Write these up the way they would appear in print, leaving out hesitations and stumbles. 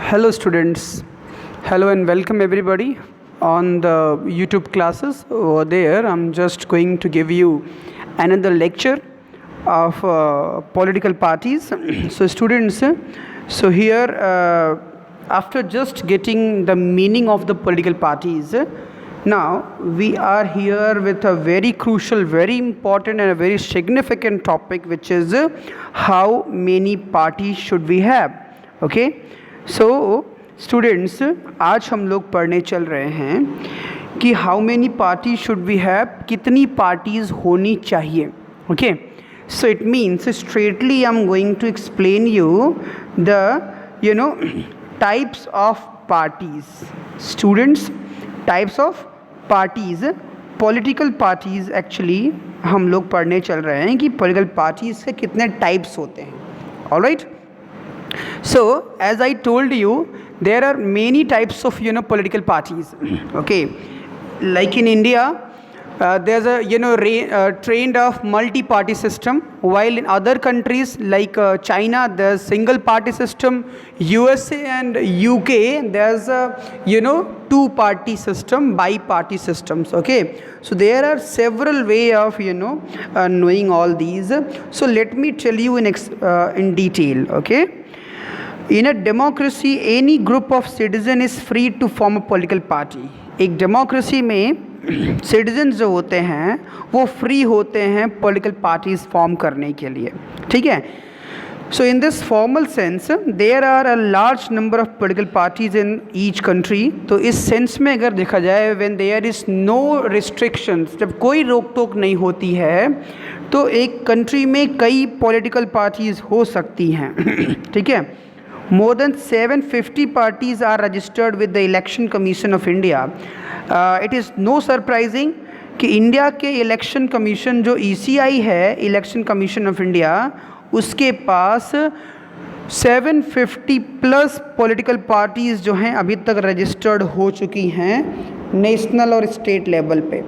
Hello students, hello and welcome everybody on the YouTube classes. Over there I'm just going to give you another lecture of political parties. So students, so here after just getting the meaning of the political parties, now we are here with a very crucial, very important and a very significant topic, which is how many parties should we have. Okay, so students, आज हम लोग पढ़ने चल रहे हैं कि how many party should we have, कितनी parties होनी चाहिए. Okay, so it means straightly I am going to explain you the types of parties. Students, types of parties, political parties actually हम लोग पढ़ने चल रहे हैं कि पॉलिटिकल पार्टीज़ के कितने टाइप्स होते हैं. Alright. So as I told you, there are many types of political parties. Okay, like in India, there's a trained of multi-party system, while in other countries like China there's single party system. USA and UK there's a two party system, bi-party systems. Okay, so there are several way of knowing all these. So let me tell you in detail. Okay, in a democracy any group of citizen is free to form a political party. एक democracy में citizen जो होते हैं वो free होते हैं political parties form करने के लिए. ठीक है. So in this formal sense there are a large number of political parties in each country. तो इस सेंस में अगर देखा जाए, when there is no restrictions, जब कोई रोक टोक नहीं होती है, तो एक कंट्री में कई पॉलिटिकल पार्टीज हो सकती हैं. ठीक है. More than 750 parties are registered with the Election Commission of India. It is no surprising कि इंडिया के इलेक्शन कमीशन जो ECI है, इलेक्शन कमीशन ऑफ इंडिया, उसके पास 750 प्लस पॉलिटिकल पार्टीज़ जो हैं अभी तक रजिस्टर्ड हो चुकी हैं नेशनल और स्टेट लेवल पे.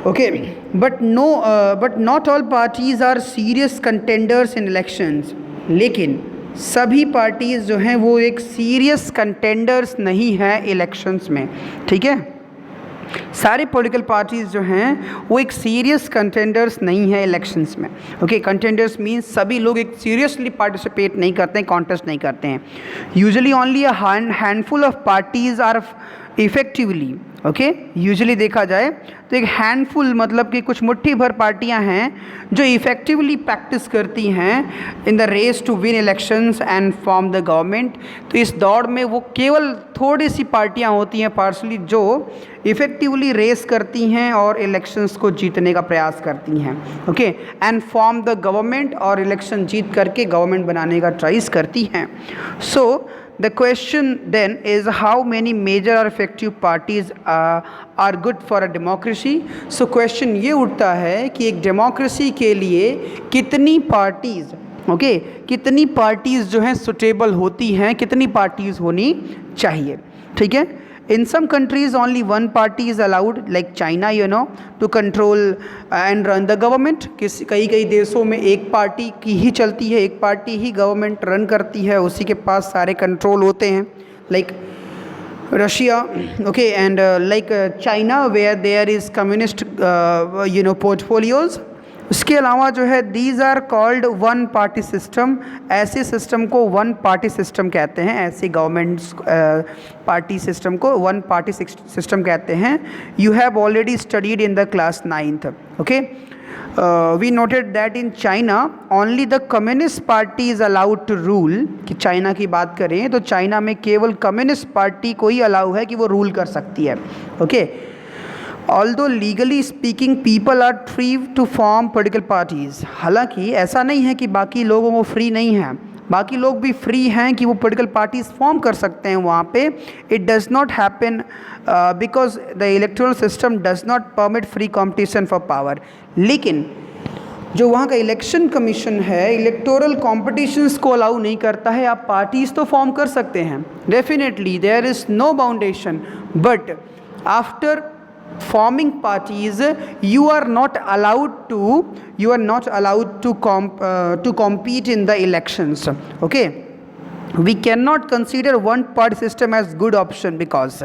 Okay, but not all parties are serious contenders in elections. लेकिन सभी पार्टीज़ जो हैं वो एक सीरियस कंटेंडर्स नहीं हैं इलेक्शंस में. ठीक है. सारे पॉलिटिकल पार्टीज़ जो हैं वो एक सीरियस कंटेंडर्स नहीं है इलेक्शंस में. ओके, कंटेंडर्स मीन्स सभी लोग एक सीरियसली पार्टिसिपेट नहीं करते हैं, कॉन्टेस्ट नहीं करते हैं. Usually only a handful of parties are effectively. Okay, usually देखा जाए तो एक हैंडफुल मतलब कि कुछ मुट्ठी भर पार्टियां हैं जो इफ़ेक्टिवली प्रैक्टिस करती हैं in the race to win elections and form the government. तो इस दौड़ में वो केवल थोड़ी सी पार्टियां होती हैं पार्शली जो इफ़ेक्टिवली रेस करती हैं और इलेक्शंस को जीतने का प्रयास करती हैं. Okay, and form the government, और इलेक्शन जीत करके गवर्नमेंट बनाने का ट्राइज करती हैं. सो the question then is how many major or effective parties are good for a democracy. So question ये उठता है कि एक डेमोक्रेसी के लिए कितनी पार्टीज़, ओके, कितनी पार्टीज़ जो हैं सुटेबल होती हैं, कितनी पार्टीज़ होनी चाहिए. ठीक है. In some countries only one party is allowed, like China, to control and run the government. कई देशों में एक पार्टी की ही चलती है, एक पार्टी ही गवर्नमेंट रन करती है, उसी के पास सारे कंट्रोल होते हैं, like Russia. Okay, and like China where there is communist portfolios. उसके अलावा जो है these are called one party system. ऐसे सिस्टम को वन पार्टी सिस्टम कहते हैं. ऐसे गवर्नमेंट्स पार्टी सिस्टम को वन पार्टी सिस्टम कहते हैं. You have already studied in the class 9th. Okay, we noted that in China only the communist party is allowed to rule. कि China की बात करें तो चाइना में केवल कम्युनिस्ट पार्टी को ही अलाउ है कि वो रूल कर सकती है. Okay, Although legally speaking people are free to form political parties. हालांकि ऐसा नहीं है कि बाकी लोगों को फ्री नहीं है, बाकी लोग भी फ्री हैं कि वो पॉलिटिकल पार्टीज फॉर्म कर सकते हैं वहाँ पे. It does not happen because the electoral system does not permit free competition for power. लेकिन जो वहाँ का इलेक्शन कमीशन है इलेक्टोरल कॉम्पिटिशन्स को अलाउ नहीं करता है. आप पार्टीज़ तो फॉर्म कर सकते हैं, definitely there is no boundation, but after forming parties you are not allowed to compete in the elections. Okay, we can not consider one party system as good option because,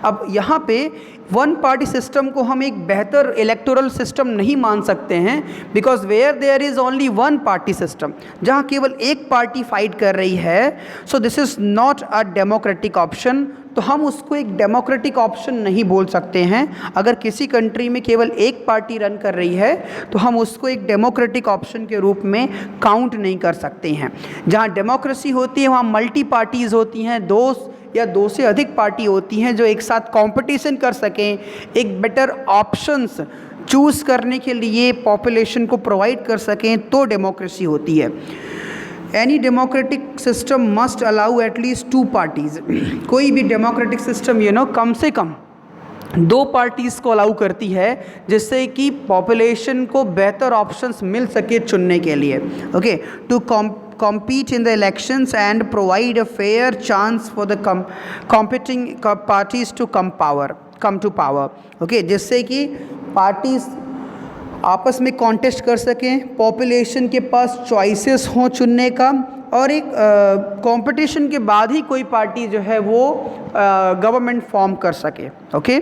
अब यहाँ पे one party system को हम एक बेहतर electoral system नहीं मान सकते हैं, because where there is only one party system, जहाँ केवल एक पार्टी फाइट कर रही है, so this is not a democratic option. तो हम उसको एक डेमोक्रेटिक ऑप्शन नहीं बोल सकते हैं। अगर किसी कंट्री में केवल एक पार्टी रन कर रही है तो हम उसको एक डेमोक्रेटिक ऑप्शन के रूप में काउंट नहीं कर सकते हैं। जहाँ डेमोक्रेसी होती है वहाँ मल्टी पार्टीज़ होती हैं, दो या दो से अधिक पार्टी होती हैं जो एक साथ कंपटीशन कर सकें, एक बेटर ऑप्शंस चूज़ करने के लिए पॉपुलेशन को प्रोवाइड कर सकें, तो डेमोक्रेसी होती है। Any democratic system must allow at least to parties. कोई भी डेमोक्रेटिक सिस्टम कम से कम दो पार्टीज़ को अलाउ करती है, जिससे कि पॉपुलेशन को बेहतर ऑप्शंस मिल सके चुनने के लिए। Okay, to compete in the elections and provide a fair chance for the competing parties to come to power। Okay, जिससे कि पार्टीज आपस में कॉन्टेस्ट कर सकें, पॉपुलेशन के पास चॉइसेस हों चुनने का, और एक कंपटीशन के बाद ही कोई पार्टी जो है वो गवर्नमेंट फॉर्म कर सके। Okay,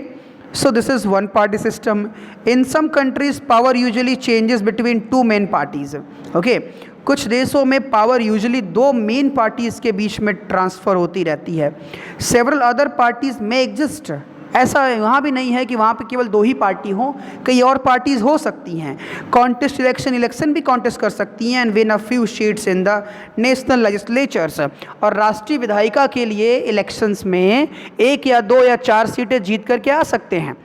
so this is one party system. In some countries power usually changes between two main parties। okay, कुछ देशों में पावर यूजुअली दो मेन पार्टीज़ के बीच में ट्रांसफ़र होती रहती है। सेवरल अदर पार्टीज़ में एग्जिस्ट, ऐसा वहाँ भी नहीं है कि वहाँ पे केवल दो ही पार्टी हों, कई और पार्टीज़ हो सकती हैं। कॉन्टेस्ट इलेक्शन भी कॉन्टेस्ट कर सकती हैं, and win a few seats in the national legislatures. और राष्ट्रीय विधायिका के लिए इलेक्शंस में एक या दो या चार सीटें जीत करके आ सकते हैं।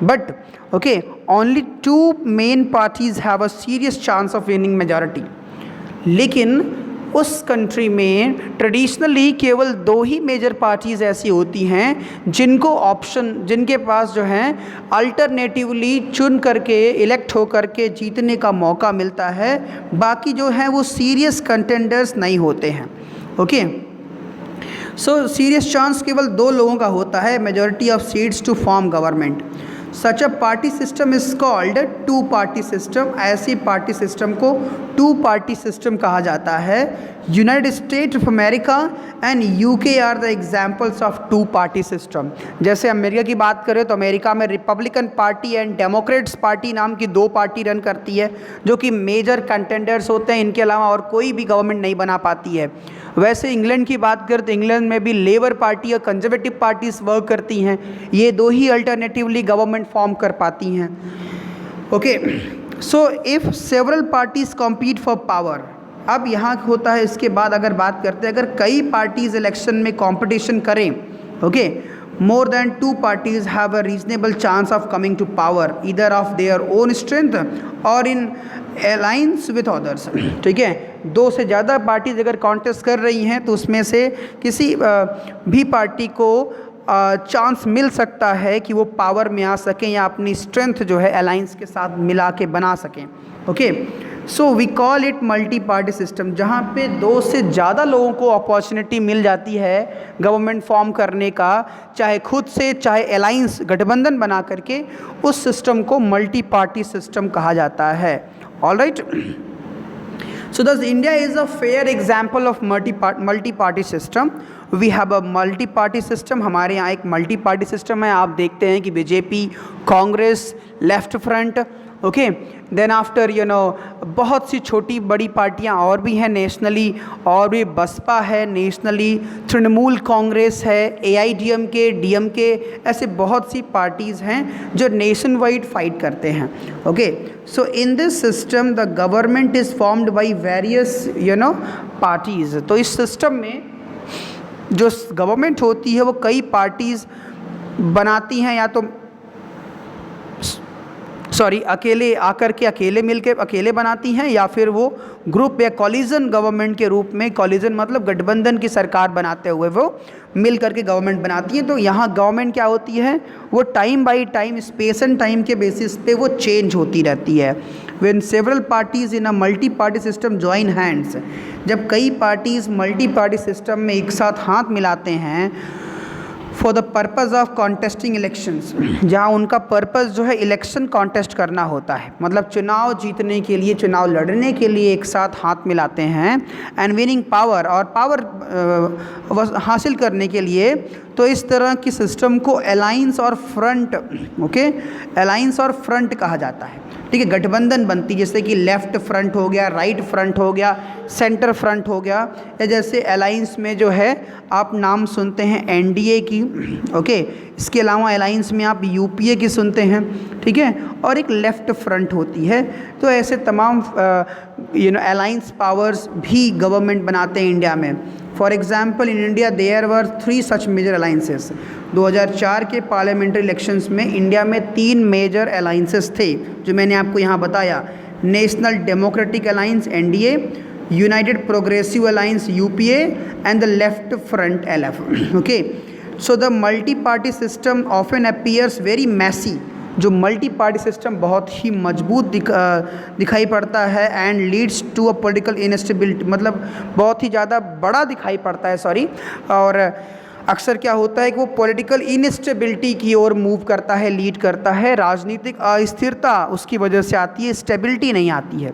But okay, only two main parties have a serious chance of winning majority. लेकिन उस कंट्री में ट्रेडिशनली केवल दो ही मेजर पार्टीज़ ऐसी होती हैं जिनके पास जो है अल्टरनेटिवली चुन करके इलेक्ट हो करके जीतने का मौका मिलता है। बाकी जो हैं वो सीरियस कंटेंडर्स नहीं होते हैं। ओके, सो सीरियस चांस केवल दो लोगों का होता है, majority of seats to form government. Such a party system is called two party system. ऐसी पार्टी सिस्टम को टू पार्टी सिस्टम कहा जाता है। United States of America and UK are the examples of two party system. जैसे America की बात करें तो अमेरिका में Republican party and Democrats party नाम की दो पार्टी रन करती है, जो कि मेजर कंटेंडर्स होते हैं। इनके अलावा और कोई भी गवर्नमेंट नहीं बना पाती है। वैसे इंग्लैंड की बात करें तो इंग्लैंड में भी लेबर पार्टी और कंजर्वेटिव पार्टीज वर्क करती हैं। ये दो ही अल्टरनेटिवली गवर्नमेंट फॉर्म कर पाती हैं। Okay, so if several parties compete for power, अब यहाँ होता है इसके बाद अगर बात करते हैं, अगर कई पार्टीज इलेक्शन में कंपटीशन करें, okay, more than two parties have a reasonable chance of coming to power either of their own strength or in alliance with others। ठीक है, दो से ज़्यादा पार्टीज अगर कॉन्टेस्ट कर रही हैं तो उसमें से किसी भी पार्टी को चांस मिल सकता है कि वो पावर में आ सकें या अपनी स्ट्रेंथ जो है अलाइंस के साथ मिला के बना सकें। Okay, so we call it multi party system, जहाँ पे दो से ज़्यादा लोगों को अपॉर्चुनिटी मिल जाती है गवर्नमेंट फॉर्म करने का, चाहे खुद से चाहे अलाइंस गठबंधन बना करके, उस सिस्टम को मल्टी पार्टी सिस्टम कहा जाता है। All right, so thus India is a fair example of multi party system. We have a multi party system, हमारे यहाँ एक मल्टी पार्टी सिस्टम है। आप देखते हैं कि BJP, Congress, left front, okay, then after बहुत सी छोटी बड़ी पार्टियां और भी हैं नेशनली, और भी बसपा है नेशनली, तृणमूल कांग्रेस है, AIDMK, DMK, ऐसे बहुत सी पार्टीज़ हैं जो नेशन वाइड फाइट करते हैं। Okay, so in this system the government is formed by various parties. तो इस सिस्टम में जो गवर्नमेंट होती है वो कई पार्टीज़ बनाती हैं, या तो अकेले आकर के अकेले मिलके अकेले बनाती हैं, या फिर वो ग्रुप या कॉलिजन गवर्नमेंट के रूप में, कॉलिजन मतलब गठबंधन की सरकार बनाते हुए वो मिल करके गवर्नमेंट बनाती हैं। तो यहाँ गवर्नमेंट क्या होती है, वो time by time, space and time के बेसिस पे वो चेंज होती रहती है। When several parties in a multi party system join hands, जब कई पार्टीज़ मल्टी पार्टी सिस्टम में एक साथ हाथ मिलाते हैं, for the purpose of contesting elections, जहाँ उनका पर्पज़ जो है इलेक्शन कॉन्टेस्ट करना होता है, मतलब चुनाव जीतने के लिए, चुनाव लड़ने के लिए एक साथ हाथ मिलाते हैं, एंड विनिंग पावर, और पावर हासिल करने के लिए, तो इस तरह की सिस्टम को अलायंस और फ्रंट, ओके, अलायंस और फ्रंट कहा जाता है। ठीक है, गठबंधन बनती, जैसे कि लेफ़्ट फ्रंट हो गया, राइट फ्रंट हो गया, सेंटर फ्रंट हो गया, या जैसे अलायंस में जो है आप नाम सुनते हैं एनडीए की, ओके, इसके अलावा अलायंस में आप यूपीए की सुनते हैं, ठीक है, और एक लेफ़्ट फ्रंट होती है। तो ऐसे तमाम अलायंस पावर्स भी गवर्नमेंट बनाते हैं इंडिया में। For example, in India there were 3 such major alliances. 2004 के पार्लियामेंट्री इलेक्शंस में इंडिया में 3 मेजर अलाइंसेस थे, जो मैंने आपको यहाँ बताया। National Democratic Alliance NDA, United Progressive Alliance UPA, and the Left Front LF. Okay, so the multi party system often appears very messy. जो मल्टी पार्टी सिस्टम बहुत ही मजबूत दिखाई पड़ता है, and leads to a political instability, मतलब बहुत ही ज़्यादा बड़ा दिखाई पड़ता है, सॉरी, और अक्सर क्या होता है कि वो पॉलिटिकल इनस्टेबिलिटी की ओर मूव करता है, लीड करता है। राजनीतिक अस्थिरता उसकी वजह से आती है, स्टेबिलिटी नहीं आती है।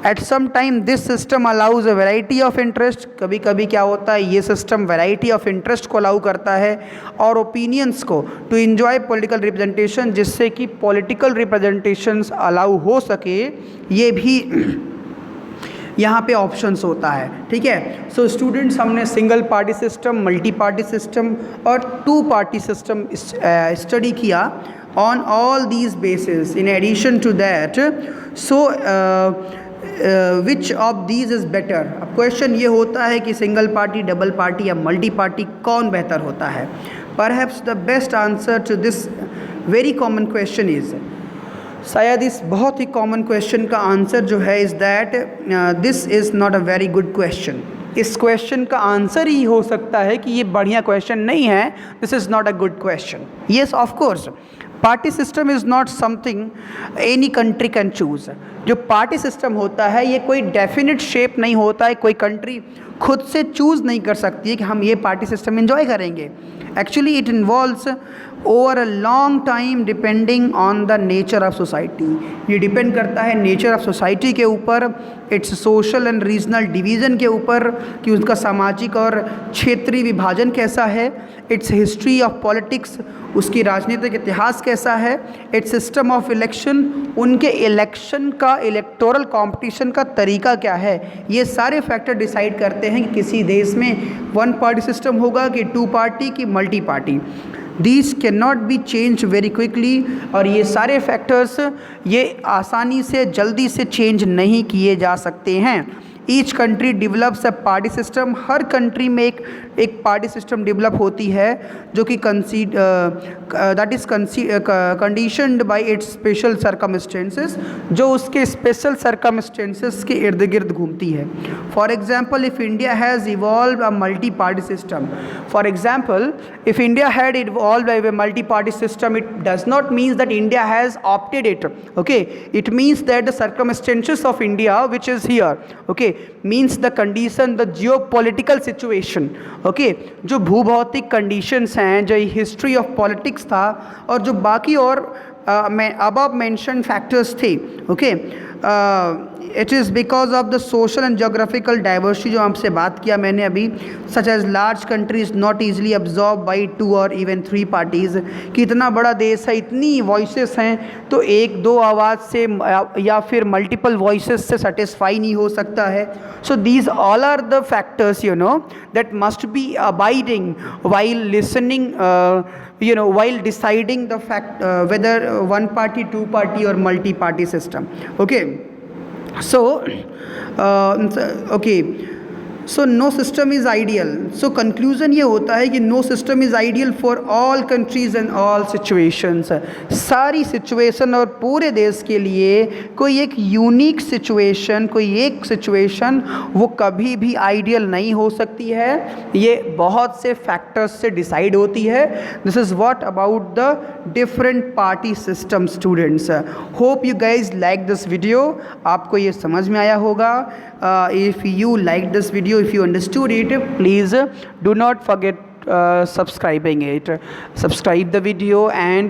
At some time this system allows a variety of interest. कभी कभी क्या होता है, ये सिस्टम वैरायटी ऑफ इंटरेस्ट को अलाउ करता है और ओपिनियंस को, टू इन्जॉय पॉलिटिकल रिप्रेजेंटेशन, जिससे कि पॉलिटिकल रिप्रेजेंटेशंस अलाउ हो सके। ये भी यहाँ पे ऑप्शंस होता है, ठीक है। सो स्टूडेंट्स, हमने single party system, multi party system और 2 पार्टी सिस्टम स्टडी किया on all these basis. In addition to that, so which of these is better. अब क्वेश्चन ये होता है कि सिंगल पार्टी, डबल पार्टी या मल्टी पार्टी कौन बेहतर होता है। Perhaps the best answer to this very common question is, शायद इस बहुत ही कॉमन क्वेश्चन का आंसर जो है is that this is not a very good question. इस क्वेश्चन का आंसर ही हो सकता है कि ये बढ़िया क्वेश्चन नहीं है, this is not a good question. Yes, of course, party system is not something any country can choose. जो पार्टी सिस्टम होता है ये कोई डेफिनेट शेप नहीं होता है, कोई कंट्री खुद से चूज़ नहीं कर सकती है कि हम ये पार्टी सिस्टम एंजॉय करेंगे। Actually it involves over a long time depending on the nature of society. ये डिपेंड करता है नेचर ऑफ सोसाइटी के ऊपर, it's social and regional division के ऊपर कि उसका सामाजिक और क्षेत्रीय विभाजन कैसा है, इट्स हिस्ट्री ऑफ पॉलिटिक्स, उसकी राजनीतिक इतिहास कैसा है, इट्स सिस्टम ऑफ इलेक्शन, उनके इलेक्शन का इलेक्टोरल कॉम्पिटिशन का तरीका क्या है। ये सारे फैक्टर डिसाइड करते हैं कि किसी देश में 1 पार्टी सिस्टम होगा कि 2 पार्टी की multi party. These can not be change very quickly, और ये सारे फैक्टर्स ये आसानी से, जल्दी से चेंज नहीं किए जा सकते हैं। ईच कंट्री डिवेलप्स अ पार्टी सिस्टम। हर कंट्री में एक पार्टी सिस्टम डेवलप होती है जो कि that is conditioned bye it's special circumstances, जो उसके स्पेशल सर्कमस्टेंसेस के इर्द गिर्द घूमती है। For example, if India has evolve a multi party system, for example if India had evolve a multi-party system, it does not mean that India has opted it, okay, it means that the circumstances of India which is here, okay, means the condition, the geopolitical situation, okay, जो भूभौतिक conditions हैं, जो history of politics था, और जो बाकी और above mentioned factors थे, okay, it is because of the social and geographical diversity, जो आपसे बात किया मैंने अभी, such as large countries not easily absorb by 2 और इवन 3 पार्टीज़, कि इतना बड़ा देश है, इतनी वॉइसेस हैं, तो 1-2 आवाज़ से या फिर मल्टीपल वॉइसेस से सेटिस्फाई नहीं हो सकता है। So these all are the factors that must be abiding while listening, while deciding the fact whether 1 party, 2 party or multi-party system. Okay, so okay, so no system is ideal. So conclusion ये होता है कि no system is ideal for all countries and all situations. सारी situation और पूरे देश के लिए कोई एक यूनिक सिचुएशन, कोई एक सिचुएशन वो कभी भी आइडियल नहीं हो सकती है, ये बहुत से फैक्टर्स से डिसाइड होती है। This is what about the different party system. Students, hope you guys like this video. आपको ये समझ में आया होगा। If you like this video, if you understood it, please do not forget subscribing it. Subscribe the video and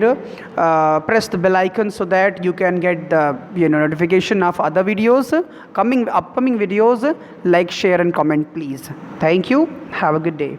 press the bell icon so that you can get the notification of other videos, upcoming videos. Like, share and comment please. Thank you. Have a good day.